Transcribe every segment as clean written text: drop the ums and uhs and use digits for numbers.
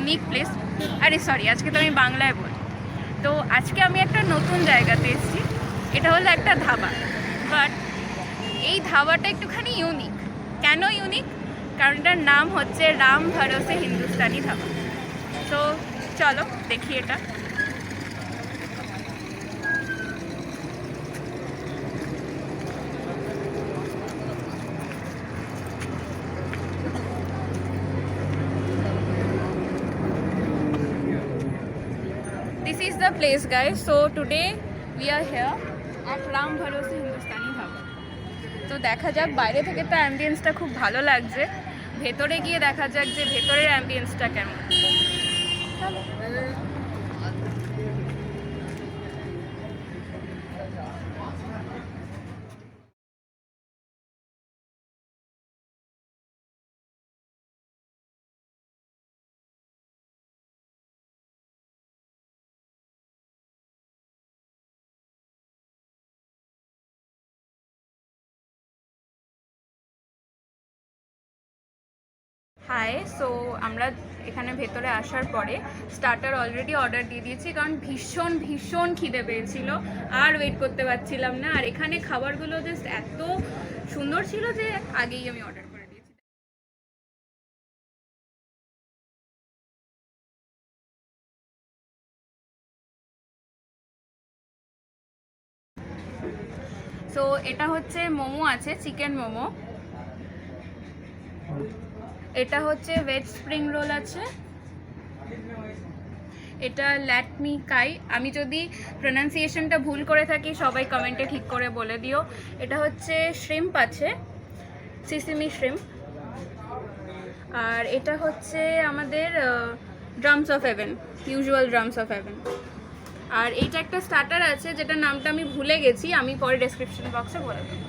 Unique place. আরে sorry, আজকে তো আমি বাংলায় বলি। তো আজকে আমি একটা নতুন জায়গাতে এসেছি। এটা হলো একটা ধাবা, বাট এই ধাবাটা একটুখানি ইউনিক। কেন ইউনিক? কারণ এটার নাম হচ্ছে রাম ভরোসে হিন্দুস্তানি ধাবা। তো চলো দেখি এটা। This is the place, guys. So today we are here at Ram Bharose Hindustani Dhaba. তো দেখা যাক, বাইরে থেকে তো অ্যাম্বিয়েন্সটা খুব ভালো লাগছে, ভেতরে গিয়ে দেখা যাক যে ভেতরের অ্যাম্বিয়েন্সটা কেমন। হাই, সো আমরা এখানে ভেতরে আসার পরে স্টার্টার অলরেডি অর্ডার দিয়ে দিয়েছি, কারণ ভীষণ ভীষণ খিদে পেয়েছিল, আর ওয়েট করতে পারছিলাম না। আর এখানে খাবারগুলো জাস্ট এত সুন্দর ছিল যে আগেই আমি অর্ডার করে দিয়েছি। সো এটা হচ্ছে মোমো আছে, চিকেন মোমো। এটা হচ্ছে ভেজ স্প্রিং রোল আছে। এটা ল্যাটমি কাই। আমি যদি প্রোনাউন্সিয়েশনটা ভুল করে থাকি সবাই কমেন্টে ঠিক করে বলে দিও। এটা হচ্ছে শ্রিম্প আছে, সিসিমি শ্রিম্প। আর এটা হচ্ছে আমাদের drums of heaven, usual drums of heaven. আর এইটা একটা স্টার্টার আছে যেটার নামটা আমি ভুলে গেছি, আমি পরে ডেসক্রিপশন বক্সে বলে দেবো।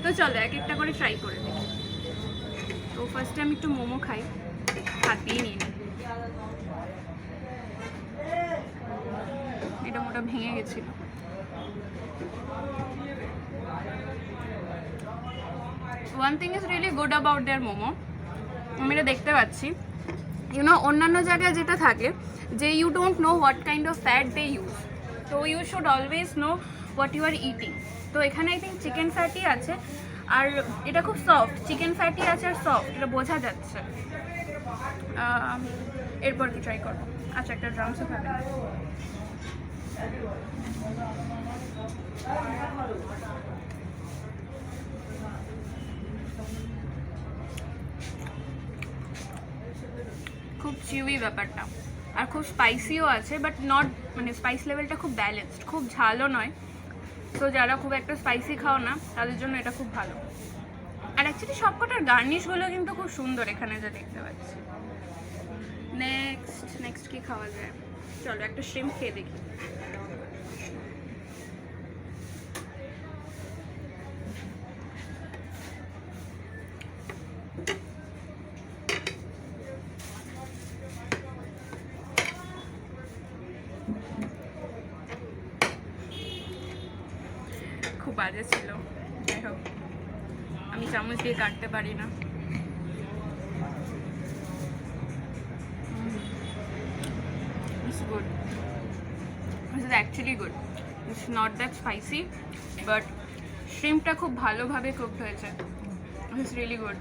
তো চলো এক একটা করে ট্রাই করে দেখি। তো ফার্স্টে আমি একটু মোমো খাই, হাত দিয়ে নিয়ে নিই। এটা মোটা ভেঙে গেছিল। One thing is really good about there momo, আমি এটা দেখতে পাচ্ছি, অন্যান্য জায়গায় যেটা থাকে যে you don't know what kind of fat they use, তো you should always know what you are eating. তো এখানে আই থিঙ্ক চিকেন ফ্যাটি আছে, আর এটা খুব সফট, চিকেন ফ্যাটি আছে আর সফট, এটা বোঝা যাচ্ছে। এরপর কি ট্রাই করবো? আচ্ছা, একটা ড্রামসও খাবে। খুব চিউই ব্যাপারটা, আর খুব স্পাইসিও আছে, বাট নট, মানে স্পাইস লেভেলটা খুব ব্যালেন্সড, খুব ঝালও নয়। তো যারা খুব একটা স্পাইসি খাও না তাদের জন্য এটা খুব ভালো। আর অ্যাকচুয়ালি সবকটার গার্নিশগুলো কিন্তু খুব সুন্দর এখানে যা দেখতে পাচ্ছি। নেক্সট কি খাওয়া যায়? চলো একটা শ্রিম্প খেয়ে দেখি। খুব বাজে ছিল, যাই হোক আমি চামচ দিয়ে কাটতে পারি না। It's good. This is actually good. It's not that spicy, but shrimpটা খুব ভালোভাবে কুকড হয়েছে। It's really good.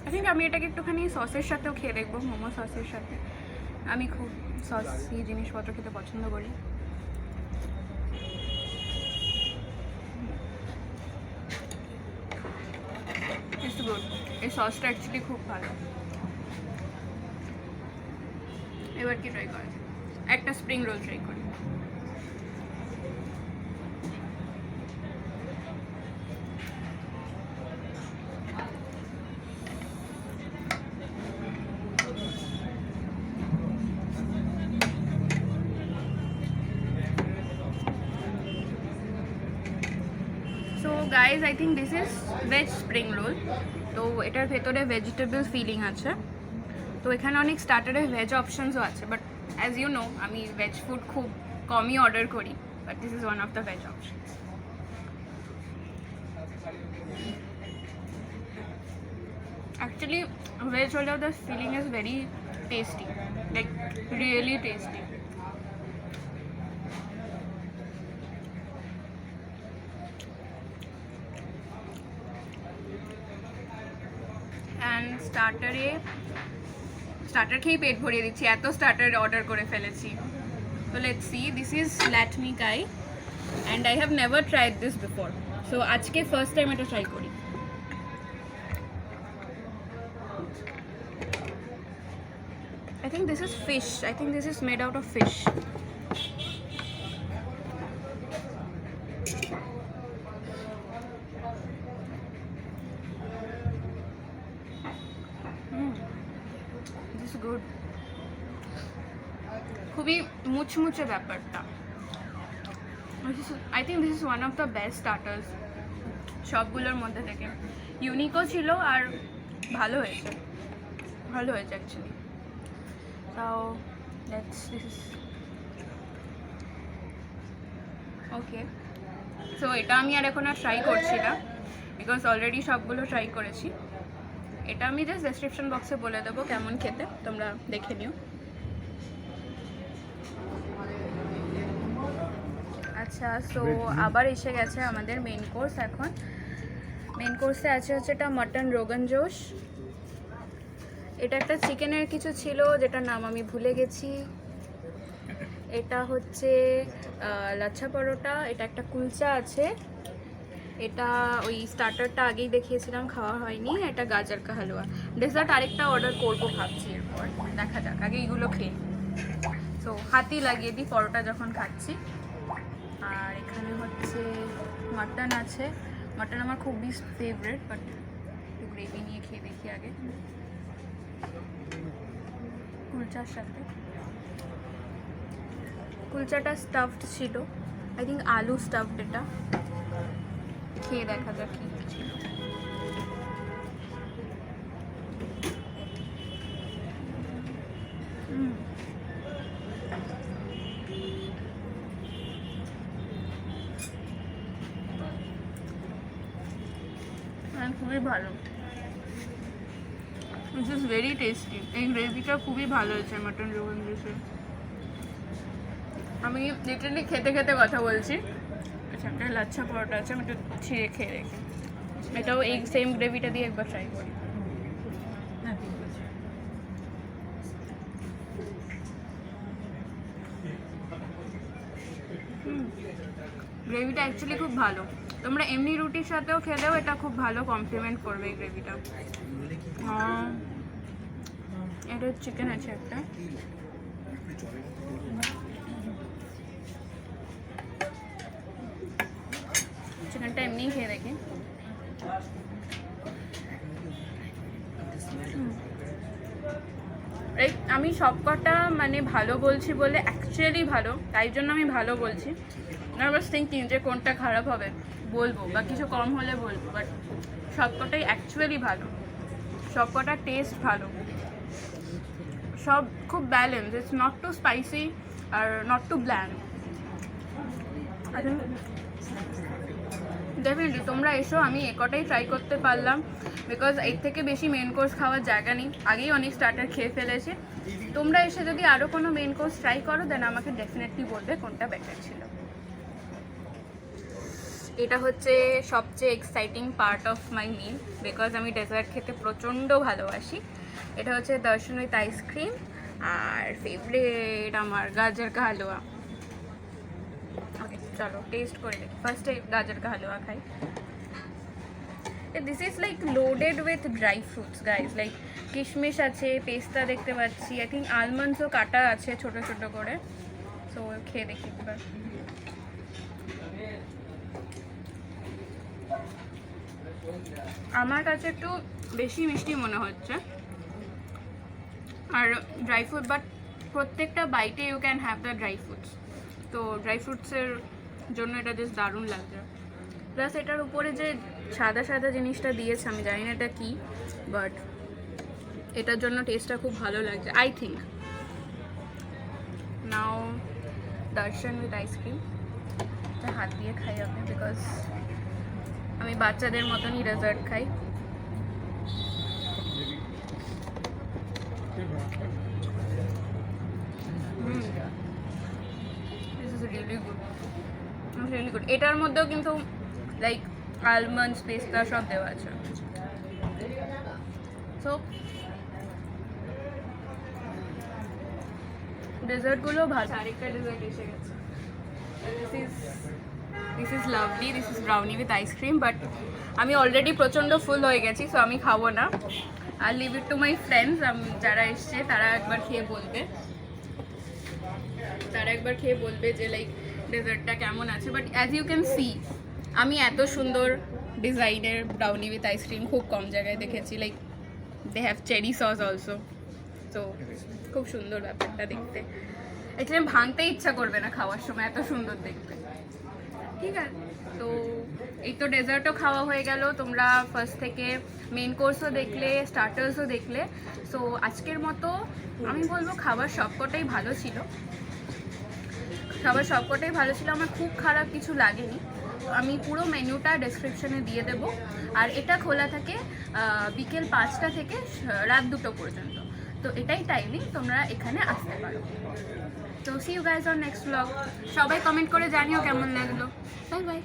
I think আমি এটাকে একটুখানি সসের সাথেও খেয়ে দেখবো, মোমো সসের সাথে। আমি খুব সসি জিনিসপত্র খেতে পছন্দ করি। It's good. এই সসটা অ্যাকচুয়ালি খুব ভালো। এবার কি ট্রাই করা যায়? একটা স্প্রিং রোল ট্রাই করি। So guys, I think this is veg spring roll. তো এটার ভেতরে ভেজিটেবল ফিলিং আছে। তো এখানে অনেক স্টার্টারের ভেজ অপশনসও আছে, বাট অ্যাজ ইউ নো আমি ভেজ ফুড খুব কমই অর্ডার করি, but this is one of the veg options. Actually, veg chole, the filling is very tasty, like really tasty. And starter খেয়ে পেট ভরিয়ে দিচ্ছি, এত স্টার্টার অর্ডার করে ফেলেছি। So let's see, this is Latmi Kai and I have never tried this before, so আজকে first time এটা try করি। I think this is fish. I think this is made out of fish. This is good. খুবই মুচমুচে ব্যাপারটা। I think this is one of the best starters সবগুলোর মধ্যে থেকে। ইউনিকও ছিল আর ভালো হয়েছে actually. So this is okay. So এটা আমি আর এখন আর ট্রাই করছি না, বিকজ অলরেডি সবগুলো ট্রাই করেছি। এটা আমি জাস্ট ডেসক্রিপশন বক্সে বলে দেবো কেমন খেতে, তোমরা দেখে নিও। আচ্ছা, সো আবার এসে গেছে আমাদের মেন কোর্স। এখন মেন কোর্সে আছে হচ্ছে এটা মটন রোগান জোশ। এটা একটা চিকেনের কিছু ছিল যেটার নাম আমি ভুলে গেছি। এটা হচ্ছে লাচ্ছা পরোটা, এটা একটা কুলচা আছে, এটা ওই স্টার্টারটা আগেই দেখিয়েছিলাম, খাওয়া হয়নি। এটা গাজর কা হালুয়া। ডেজার্ট আরেকটা অর্ডার করবো ভাবছি, এরপর দেখা যাক, আগে এইগুলো খেয়ে। সো হাতি লাগিয়ে দিই পরোটা যখন খাচ্ছি। আর এখানে হচ্ছে মাটন আছে। মাটন আমার খুবই ফেভারিট, বাট একটু গ্রেভি নিয়ে খেয়ে দেখি আগে। কুলচার সাথে, কুলচাটা স্টাফড ছিল, আই থিঙ্ক আলু স্টাফড। এটা খেয়ে দেখা যাক কি ছিল। খুবই ভালো, দিস ইজ ভেরি টেস্টি। এই গ্রেভিটা খুবই ভালো হয়েছে মাটন রোগান জোশে। আমি লিটারালি খেতে খেতে কথা বলছি। আচ্ছা, একটা লাচ্ছা পরোটা আছে, আমি একটু ছিঁড়ে খেয়ে রেখে, এটাও এই সেম গ্রেভিটা দিয়ে একবার ট্রাই করি। গ্রেভিটা অ্যাকচুয়ালি খুব ভালো, তোমরা এমনি রুটির সাথেও খেলেও এটা খুব ভালো কমপ্লিমেন্ট করবে এই গ্রেভিটা। এটা চিকেন আছে একটা, চিকেনটা এমনিই খেয়ে দেখি। আমি সবকটা মানে ভালো বলছি বলে অ্যাকচুয়ালি ভালো, তাই জন্য আমি ভালো বলছি। নার্ভাস থিঙ্কিং যে কোনটা খারাপ হবে বলবো বা কিছু কম হলে বলবো, বাট সবকটাই অ্যাকচুয়ালি ভালো, সবকটা টেস্ট ভালো, সব খুব balance. It's not too spicy আর নট টু ব্ল্যান্ড। ডেফিনেটলি তোমরা এসো, আমি একটাই ট্রাই করতে পারলাম বিকজ এর থেকে বেশি মেন কোর্স খাওয়ার জায়গা নেই, আগেই অনেক স্টার্টার খেয়ে ফেলেছে। তোমরা এসে যদি আরও কোনো মেন কোর্স ট্রাই করো দেন আমাকে ডেফিনেটলি বলবে কোনটা বেটার ছিল। এটা হচ্ছে সবচেয়ে exciting part of my meal, because আমি ডেজার্ট খেতে প্রচণ্ড ভালোবাসি। এটা হচ্ছে দর্শন উইথ আইসক্রিম, আর ফেভারিট আমার গাজর কা হালুয়া। ওকে চলো টেস্ট করে দেখি, ফার্স্টে গাজর কা হালুয়া খাই। This is like loaded with dry fruits guys, like কিশমিশ আছে, পেস্তা দেখতে পাচ্ছি, আই থিঙ্ক আলমন্ডসও কাটা আছে ছোটো ছোটো করে। সো খেয়ে দেখি এবার। আমার কাছে একটু বেশি মিষ্টি মনে হচ্ছে আর ড্রাই ফ্রুট, বাট প্রত্যেকটা বাইটে you can have the dry fruits, তো ড্রাই ফ্রুটসের জন্য এটা জাস্ট দারুণ লাগছে। প্লাস এটার উপরে যে সাদা সাদা জিনিসটা দিয়েছে আমি জানি না এটা কী, বাট এটার জন্য টেস্টটা খুব ভালো লাগছে আই থিঙ্ক। নাও দর্শন উইথ আইসক্রিম, হাত দিয়ে খাই আমি বিকজ আমি বাচ্চাদের মতনই ডেজার্ট খাই। This is really good, really good. এটার মধ্যেও কিন্তু লাইক আলমন্ডস, পেস্তা সব দেওয়া আছে। সো ডেজার্টগুলো ভালো। আরেকটা ডেজার্ট এসে গেছে। This is lovely, this is brownie with ice cream, but আমি অলরেডি প্রচণ্ড ফুল হয়ে গেছি, সো আমি খাবো না। আর leave it to my friends, যারা এসছে তারা একবার খেয়ে বলবে যে লাইক ডেজার্টটা কেমন আছে। But as you can see, আমি এত সুন্দর ডিজাইনের ব্রাউনি উইথ আইসক্রিম খুব কম জায়গায় দেখেছি। Like they have cherry sauce also, তো খুব সুন্দর ব্যাপারটা দেখতে। অ্যাকচুয়ালি ভাঙতে ইচ্ছা করবে না খাওয়ার সময়, এত সুন্দর দেখতে। ঠিক আছে, তো এই তো ডেজার্টও খাওয়া হয়ে গেল। তোমরা ফার্স্ট থেকে মেন কোর্সও দেখলে, স্টার্টার্সও দেখলে। সো আজকের মতো আমি বলবো খাবার সবকটাই ভালো ছিল। আমার খুব খারাপ কিছু লাগেনি। আমি পুরো মেনুটা ডেসক্রিপশনে দিয়ে দেব। আর এটা খোলা থাকে বিকেল 5টা থেকে রাত 2টো পর্যন্ত। তো এটাই টাইমিং, তোমরা এখানে আসতে পারো। তো see you guys on next blog. সবাই কমেন্ট করে জানিও কেমন লাগলো। Bye by.